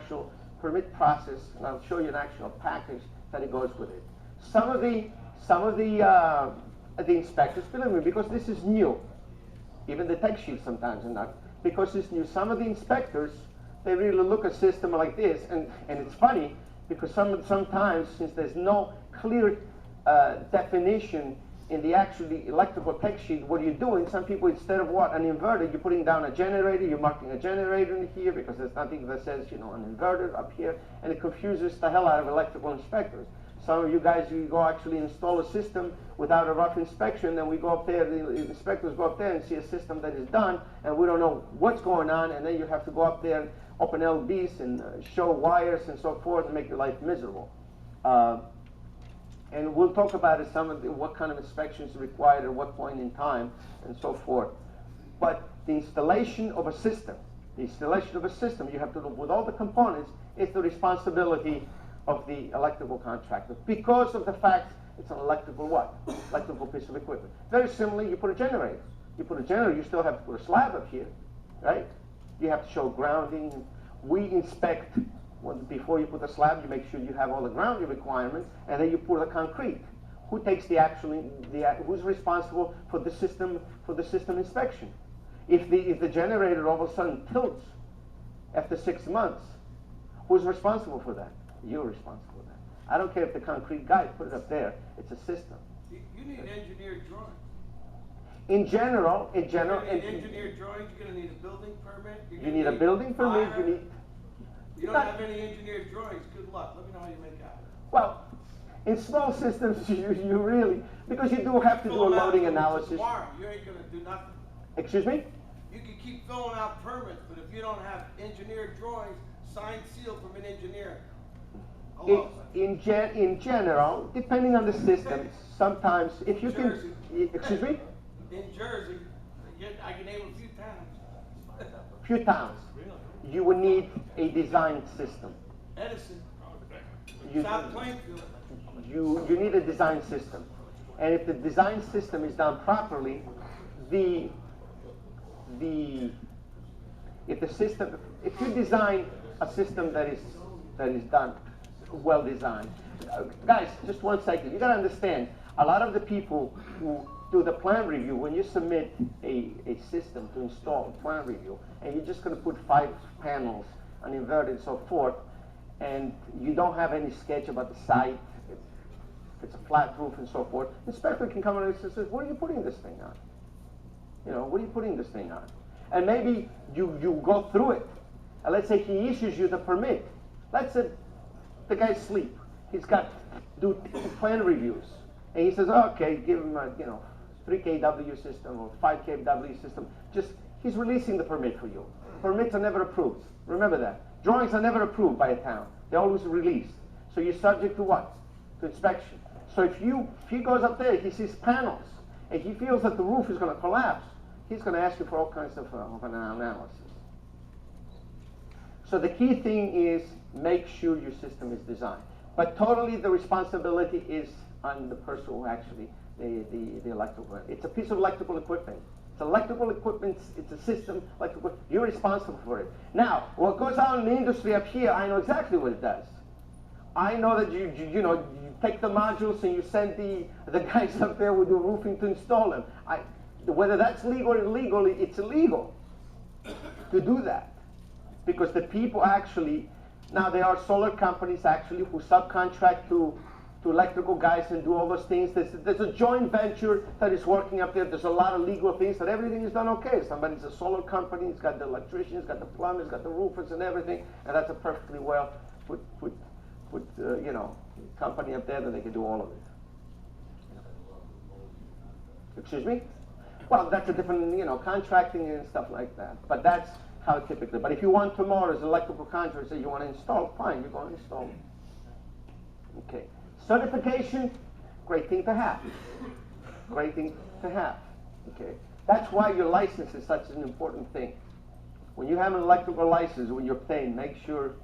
actual permit process, and I'll show you an actual package that it goes with it. Some of the inspectors, believe me, because this is new, even the tech sheets sometimes are not, because it's new, some of the inspectors, they really look at a system like this, and it's funny, because sometimes, since there's no clear definition in the actually electrical tech sheet, what you're doing, some people, instead of what, an inverter, you're putting down a generator, you're marking a generator in here, because there's nothing that says, you know, an inverter up here, and it confuses the hell out of electrical inspectors. Some of you guys, you go actually install a system without a rough inspection, then we go up there, the inspectors go up there and see a system that is done, and we don't know what's going on, and then you have to go up there, open LBs, and show wires and so forth, and make your life miserable. And we'll talk about it, what kind of inspections are required at what point in time, and so forth. But the installation of a system, you have to do with all the components, is the responsibility of the electrical contractor, because of the fact it's an electrical what? Electrical piece of equipment. Very similarly, you put a generator. You put a generator, you still have to put a slab up here, right? You have to show grounding. We inspect, before you put the slab, you make sure you have all the grounding requirements, and then you put the concrete. Who takes who's responsible for the system inspection? If the generator all of a sudden tilts after 6 months, who's responsible for that? You're responsible for that. I don't care if the concrete guy put it up there. It's a system. You need engineered drawings. In general, engineered drawings. You're going to need a building permit. You need a building permit. You don't have any engineered drawings. Good luck. Let me know how you make out. Well, in small systems, you really, because you do have to do a loading analysis. Tomorrow, you ain't going to do nothing. Excuse me? You can keep filling out permits, but if you don't have engineered drawings, signed, sealed from an engineer. In general, depending on the system, sometimes if you can, excuse me? In Jersey, I can name a few towns. Few towns. You would need a design system. Edison, South Plainfield. You need a design system. And if the design system is done properly, if you design a system that is done, well designed. Guys, just 1 second. You got to understand, a lot of the people who do the plan review, when you submit a system to install a plan review, and you're just going to put 5 panels, an inverter and so forth, and you don't have any sketch about the site, if it's a flat roof and so forth, the inspector can come in and say, what are you putting this thing on? You know, what are you putting this thing on? And maybe you go through it, and let's say he issues you the permit. Let's say the guy's asleep. He's got do plan reviews, and he says, okay, give him a 3 kW system or 5 kW system. He's releasing the permit for you. Permits are never approved. Remember that. Drawings are never approved by a town. They're always released. So you're subject to what? To inspection. So if he goes up there, he sees panels, and he feels that the roof is going to collapse, he's going to ask you for all kinds of an analysis. So the key thing is make sure your system is designed. But totally the responsibility is on the person who actually, the electrical. It's a piece of electrical equipment. It's electrical equipment, it's a system, you're responsible for it. Now, what goes on in the industry up here, I know exactly what it does. I know that you take the modules and you send the guys up there with the roofing to install them. Whether that's legal or illegal, it's illegal to do that. Because the people actually, now there are solar companies actually who subcontract to electrical guys and do all those things. There's a joint venture that is working up there. There's a lot of legal things, but everything is done okay. Somebody's a solar company, he's got the electricians, got the plumbers, got the roofers and everything, and that's a perfectly well put company up there that they can do all of it. Excuse me? Well, that's a different, contracting and stuff like that. But that's how typically. But if you want tomorrow as an electrical contractor, say you want to install, fine, you're going to install it. Okay. Certification, great thing to have. Great thing to have. Okay. That's why your license is such an important thing. When you have an electrical license, when you're paying, make sure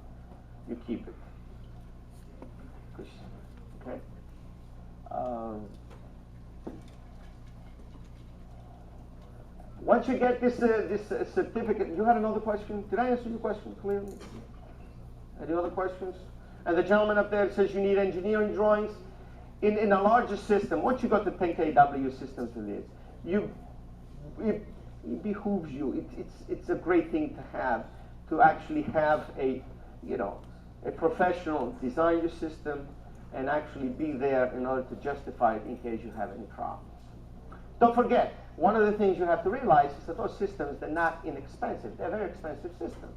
you keep it. Okay. Once you get this certificate, you had another question? Did I answer your question clearly? Any other questions? And the gentleman up there says you need engineering drawings. In a larger system, once you got the 10 kW systems in this, it behooves you. It's a great thing to actually have a professional design your system and actually be there in order to justify it in case you have any problems. Don't forget, one of the things you have to realize is that those systems, they're not inexpensive. They're very expensive systems.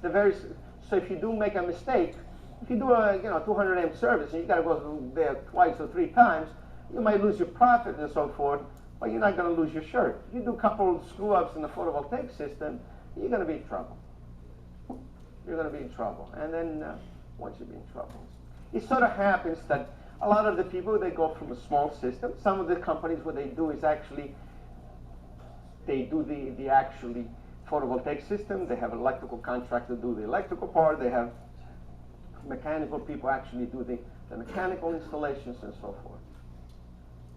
So if you do make a mistake, if you do a 200 amp service and you got to go there twice or 3 times, you might lose your profit and so forth, but you're not going to lose your shirt. You do a couple of screw-ups in the photovoltaic system, you're going to be in trouble. You're going to be in trouble. And then once you be in trouble, it sort of happens that a lot of the people, they go from a small system. Some of the companies, what they do is actually, they do the actually photovoltaic system. They have an electrical contractor do the electrical part. They have mechanical people actually do the mechanical installations and so forth.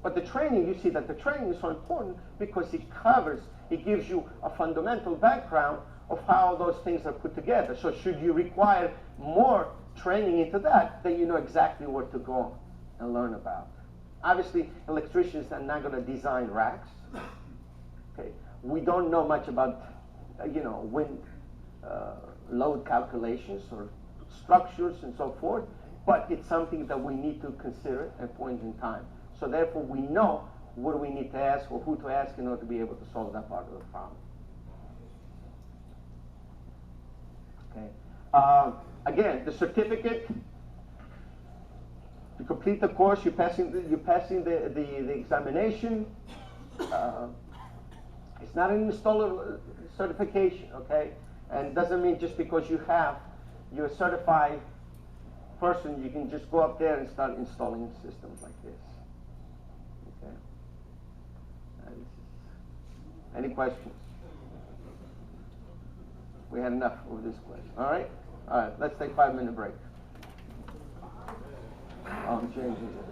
But the training, you see that the training is so important because it gives you a fundamental background of how those things are put together. So should you require more training into that, then you know exactly what to go and learn about. Obviously, electricians are not going to design racks. Okay, we don't know much about, wind load calculations or structures and so forth, but it's something that we need to consider at point in time. So therefore, we know what we need to ask or who to ask in order to be able to solve that part of the problem. Okay. Again, the certificate. To complete the course, you're passing the examination. It's not an installer certification, okay? And doesn't mean just because you're a certified person, you can just go up there and start installing systems like this. Okay. Any questions? We had enough of this question. All right. All right. Let's take a 5-minute break. I'm changing this.